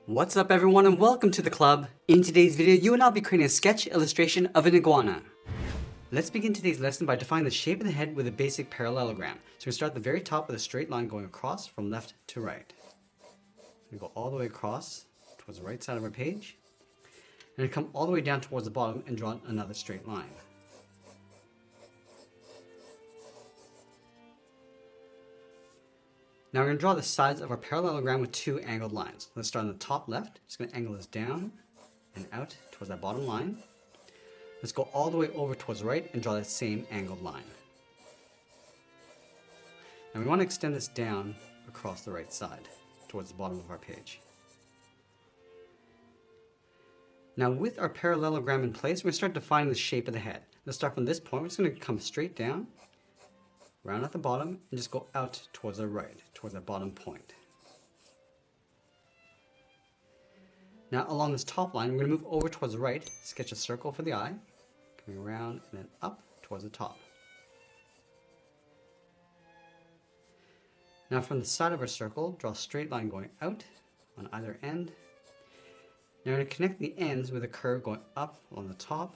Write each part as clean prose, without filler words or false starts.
What's up everyone and welcome to the club. In today's video, you and I will be creating a sketch illustration of an iguana. Let's begin today's lesson by defining the shape of the head with a basic parallelogram. So we start at the very top with a straight line going across from left to right. We go all the way across towards the right side of our page. And then come all the way down towards the bottom and draw another straight line. Now we're going to draw the sides of our parallelogram with two angled lines. Let's start on the top left. Just going to angle this down and out towards that bottom line. Let's go all the way over towards the right and draw that same angled line. Now we want to extend this down across the right side towards the bottom of our page. Now with our parallelogram in place, we're going to start defining the shape of the head. Let's start from this point. We're just going to come straight down, round at the bottom, and just go out towards the right, towards that bottom point. Now along this top line, we're going to move over towards the right, sketch a circle for the eye, coming around and then up towards the top. Now from the side of our circle, draw a straight line going out on either end. Now we're going to connect the ends with a curve going up on the top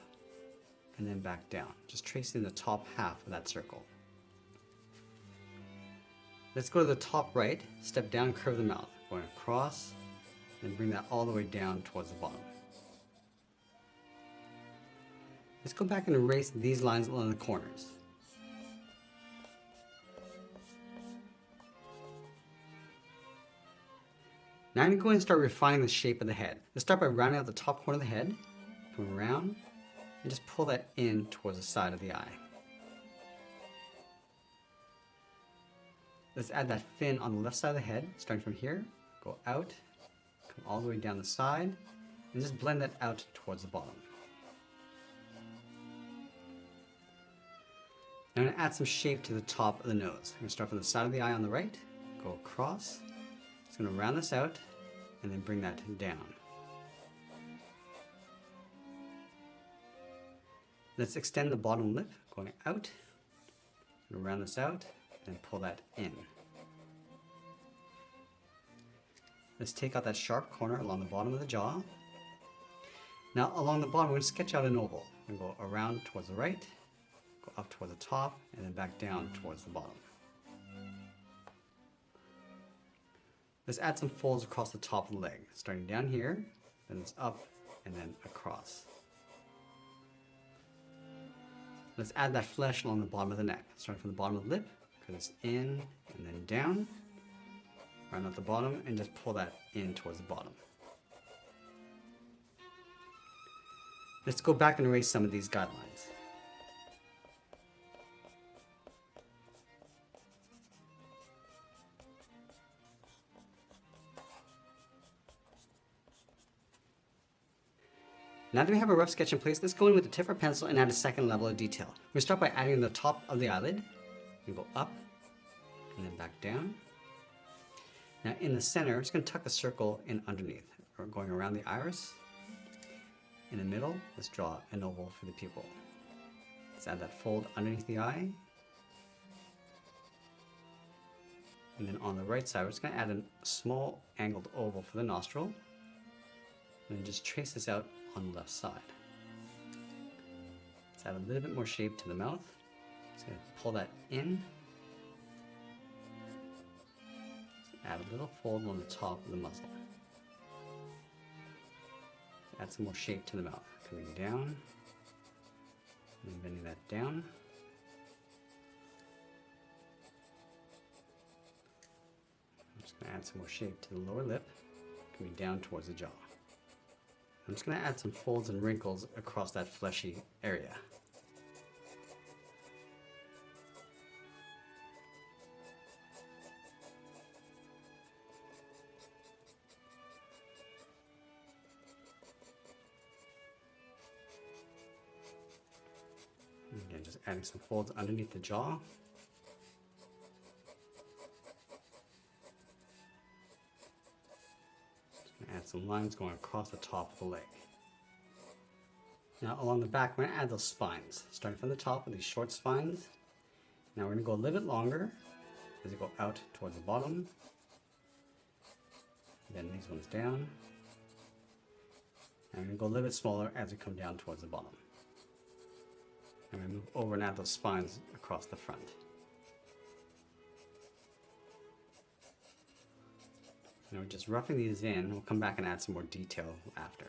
and then back down, just tracing the top half of that circle. Let's go to the top right, step down, curve the mouth, going across, and bring that all the way down towards the bottom. Let's go back and erase these lines along the corners. Now I'm going to go ahead and start refining the shape of the head. Let's start by rounding out the top corner of the head, come around, and just pull that in towards the side of the eye. Let's add that fin on the left side of the head, starting from here, go out, come all the way down the side, and just blend that out towards the bottom. Now I'm going to add some shape to the top of the nose. I'm going to start from the side of the eye on the right, go across, just going to round this out, and then bring that down. Let's extend the bottom lip, going out, round this out, and pull that in. Let's take out that sharp corner along the bottom of the jaw. Now along the bottom, we're going to sketch out an oval. We're going to go around towards the right, go up toward the top, and then back down towards the bottom. Let's add some folds across the top of the leg, starting down here, then it's up, and then across. Let's add that flesh along the bottom of the neck, starting from the bottom of the lip, cut this in and then down, round out the bottom, and just pull that in towards the bottom. Let's go back and erase some of these guidelines. Now that we have a rough sketch in place, let's go in with the tip of our pencil and add a second level of detail. We start by adding the top of the eyelid. We go up and then back down. Now in the center, I'm just going to tuck a circle in underneath, or going around the iris. In the middle, let's draw an oval for the pupil. Let's add that fold underneath the eye. And then on the right side, we're just going to add a small angled oval for the nostril. And then just trace this out on the left side. Let's add a little bit more shape to the mouth. Just going to pull that in. Add a little fold on the top of the muzzle. Add some more shape to the mouth. Coming down, and bending that down. I'm just going to add some more shape to the lower lip, coming down towards the jaw. I'm just going to add some folds and wrinkles across that fleshy area. Again, just adding some folds underneath the jaw. Add some lines going across the top of the leg. Now along the back, we're going to add those spines. Starting from the top with these short spines. Now we're going to go a little bit longer as you go out towards the bottom. Then these ones down, And we go a little bit smaller as we come down towards the bottom. And we move over and add those spines across the front. And we're just roughing these in. We'll come back and add some more detail after.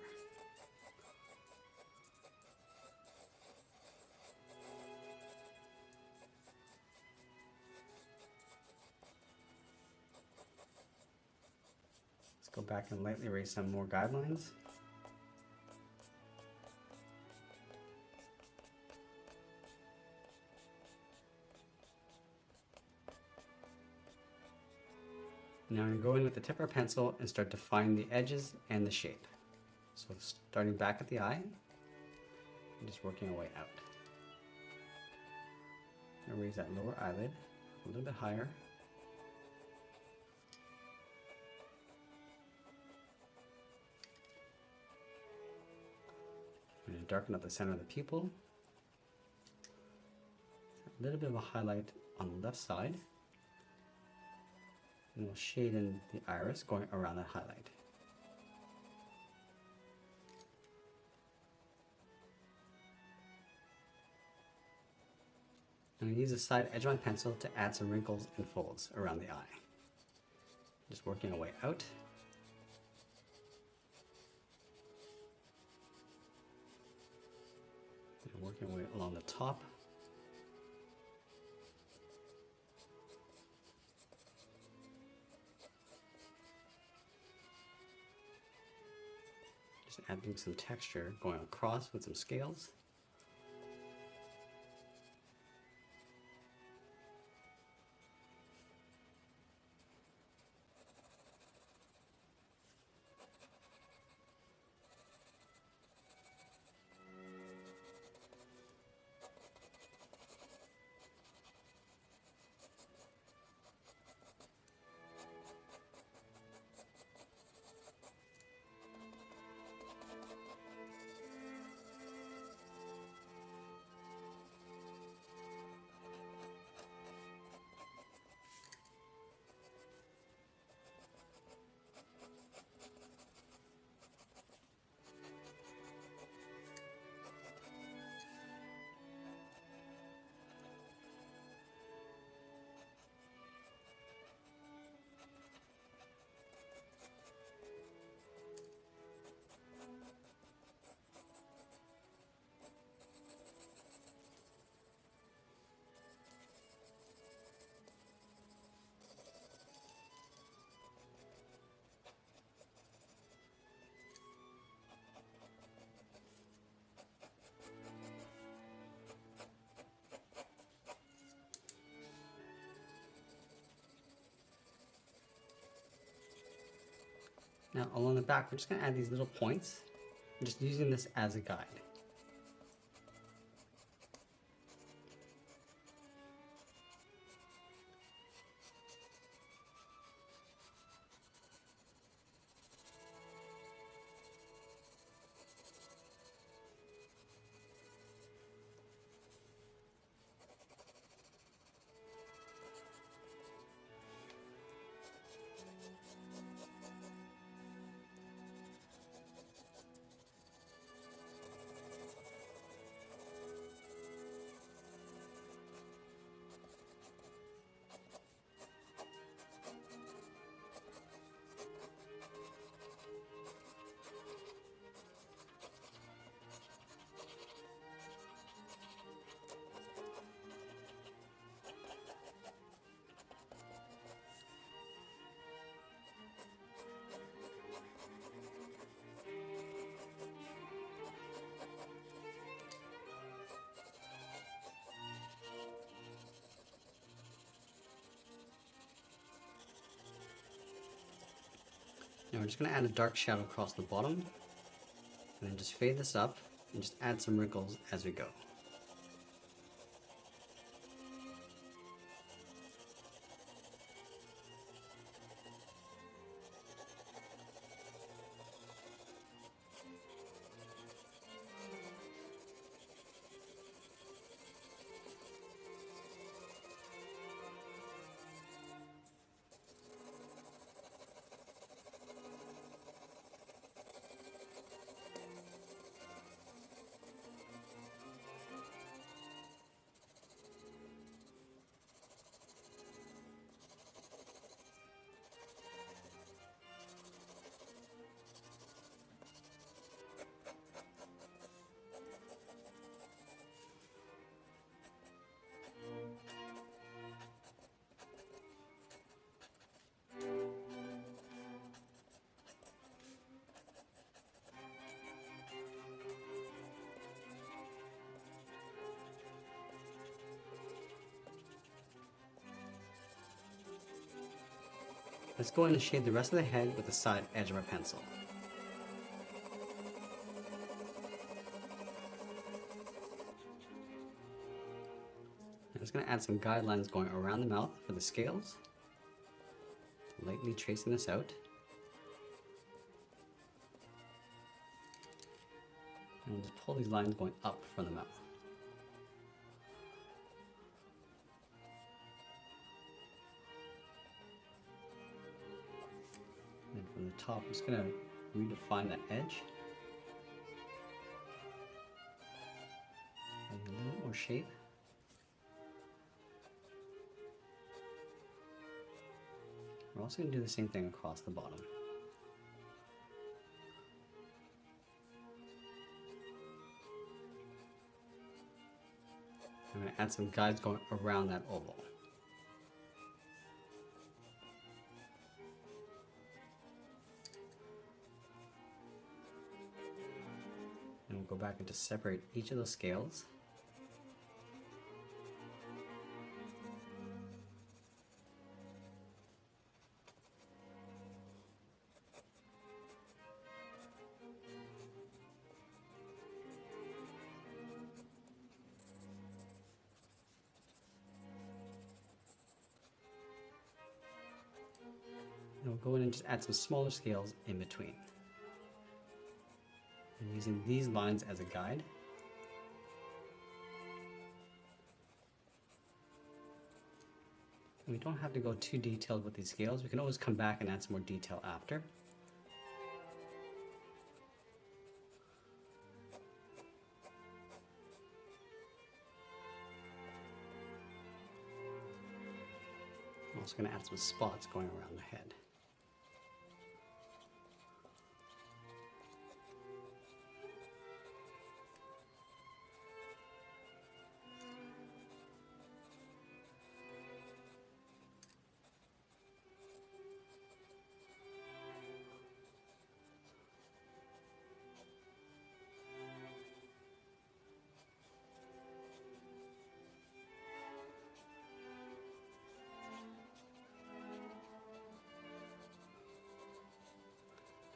Let's go back and lightly erase some more guidelines. Now I'm going to go in with the tip of our pencil and start defining the edges and the shape. So starting back at the eye, and just working our way out. Now raise that lower eyelid a little bit higher. I'm going to darken up the center of the pupil. A little bit of a highlight on the left side. And we'll shade in the iris going around that highlight. I'm going to use the side edge of my pencil to add some wrinkles and folds around the eye. Just working our way out. And working our way along the top. Just adding some texture going across with some scales. Now along the back, we're just going to add these little points. I'm just using this as a guide. Now we're just going to add a dark shadow across the bottom, and then just fade this up and just add some wrinkles as we go. Let's go in and shade the rest of the head with the side edge of our pencil. I'm just going to add some guidelines going around the mouth for the scales. Lightly tracing this out. And we'll just pull these lines going up from the mouth. And from the top, I'm just going to redefine that edge. And a little more shape. We're also going to do the same thing across the bottom. I'm going to add some guides going around that oval. And we'll go back and just separate each of those scales. And we'll go in and just add some smaller scales in between. And using these lines as a guide. And we don't have to go too detailed with these scales. We can always come back and add some more detail after. I'm also going to add some spots going around the head.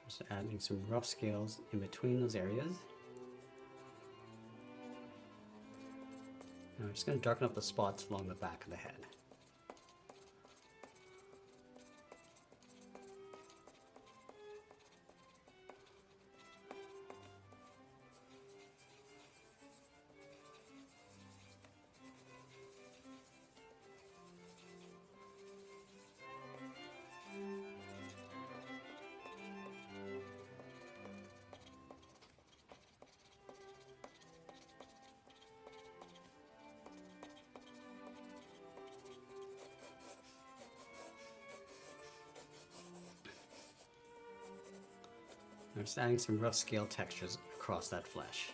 Just adding some rough scales in between those areas. Now we're just going to darken up the spots along the back of the head. I'm just adding some rough scale textures across that flesh.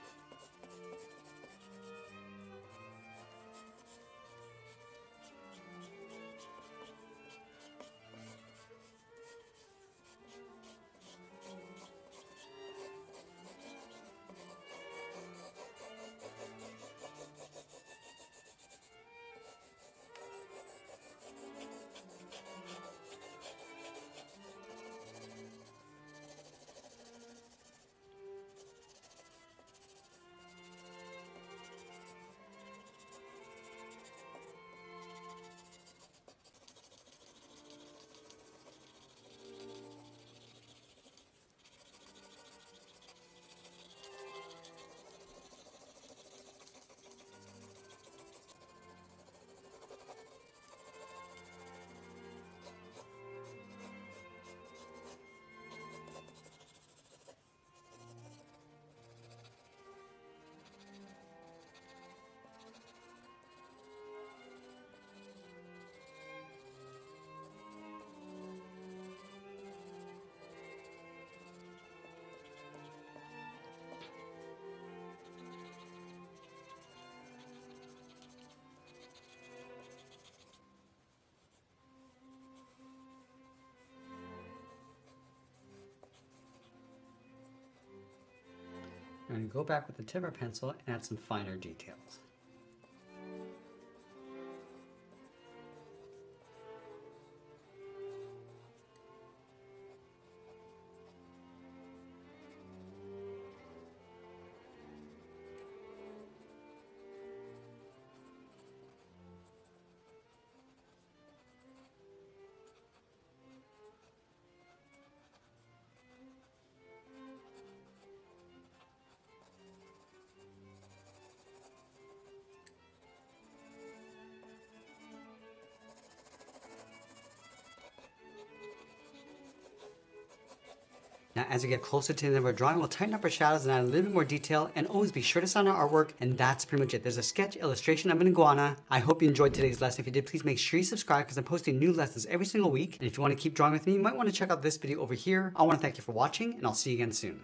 I'm going to go back with the tip of our pencil and add some finer details. Now, as we get closer to the end of our drawing, we'll tighten up our shadows and add a little bit more detail, and always be sure to sign our artwork, and that's pretty much it. There's a sketch illustration of an iguana. I hope you enjoyed today's lesson. If you did, please make sure you subscribe because I'm posting new lessons every single week. And if you want to keep drawing with me, you might want to check out this video over here. I want to thank you for watching, and I'll see you again soon.